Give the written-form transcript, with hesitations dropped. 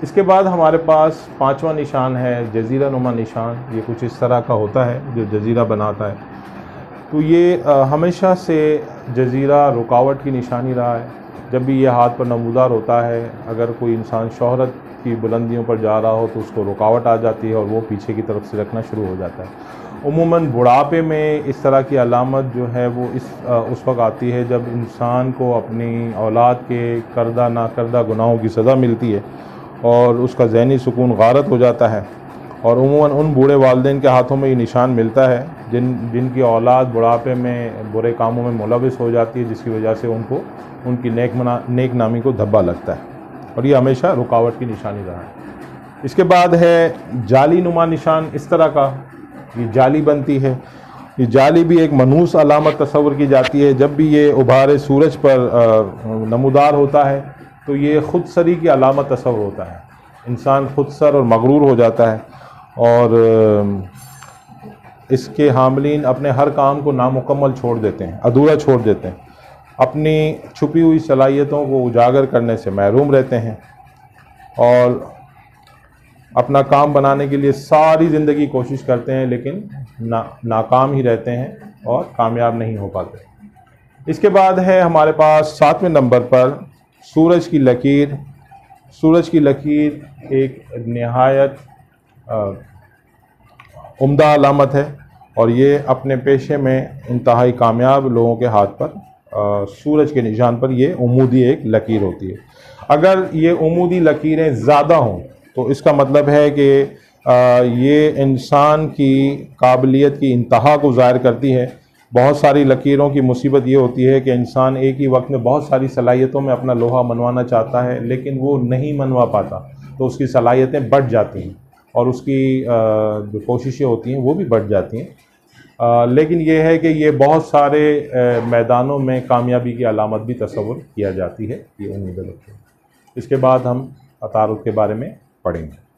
اس کے بعد ہمارے پاس پانچواں نشان ہے جزیرہ نما نشان. یہ کچھ اس طرح کا ہوتا ہے جو جزیرہ بناتا ہے. تو یہ ہمیشہ سے جزیرہ رکاوٹ کی نشانی رہا ہے. جب بھی یہ ہاتھ پر نمودار ہوتا ہے، اگر کوئی انسان شہرت کی بلندیوں پر جا رہا ہو تو اس کو رکاوٹ آ جاتی ہے اور وہ پیچھے کی طرف سے رکھنا شروع ہو جاتا ہے. عموماً بڑھاپے میں اس طرح کی علامت جو ہے وہ اس وقت آتی ہے جب انسان کو اپنی اولاد کے کردہ نا کردہ گناہوں کی سزا ملتی ہے اور اس کا ذہنی سکون غارت ہو جاتا ہے. اور عموماً ان بوڑھے والدین کے ہاتھوں میں یہ نشان ملتا ہے جن کی اولاد بڑھاپے میں برے کاموں میں ملوث ہو جاتی ہے، جس کی وجہ سے ان کی نیک نامی کو دھبا لگتا ہے. اور یہ ہمیشہ رکاوٹ کی نشانی رہا ہے. اس کے بعد ہے جالی نما نشان. اس طرح کا یہ جالی بنتی ہے. یہ جالی بھی ایک منحوس علامت تصور کی جاتی ہے. جب بھی یہ ابھارے سورج پر نمودار ہوتا ہے تو یہ خود سری کی علامت تصور ہوتا ہے. انسان خود سر اور مغرور ہو جاتا ہے اور اس کے حاملین اپنے ہر کام کو نامکمل چھوڑ دیتے ہیں، ادھورا چھوڑ دیتے ہیں، اپنی چھپی ہوئی صلاحیتوں کو اجاگر کرنے سے محروم رہتے ہیں اور اپنا کام بنانے کے لیے ساری زندگی کوشش کرتے ہیں لیکن ناکام ہی رہتے ہیں اور کامیاب نہیں ہو پاتے. اس کے بعد ہے ہمارے پاس 7ویں نمبر پر سورج کی لکیر. سورج کی لکیر ایک نہایت عمدہ علامت ہے اور یہ اپنے پیشے میں انتہائی کامیاب لوگوں کے ہاتھ پر سورج کے نشان پر یہ عمودی ایک لکیر ہوتی ہے. اگر یہ عمودی لکیریں زیادہ ہوں تو اس کا مطلب ہے کہ یہ انسان کی قابلیت کی انتہا کو ظاہر کرتی ہے. بہت ساری لکیروں کی مصیبت یہ ہوتی ہے کہ انسان ایک ہی وقت میں بہت ساری صلاحیتوں میں اپنا لوہا منوانا چاہتا ہے لیکن وہ نہیں منوا پاتا، تو اس کی صلاحیتیں بڑھ جاتی ہیں اور اس کی جو کوششیں ہوتی ہیں وہ بھی بڑھ جاتی ہیں. لیکن یہ ہے کہ یہ بہت سارے میدانوں میں کامیابی کی علامت بھی تصور کیا جاتی ہے. یہ امید ہے. اس کے بعد ہم عطارد کے بارے میں پڑھیں گے.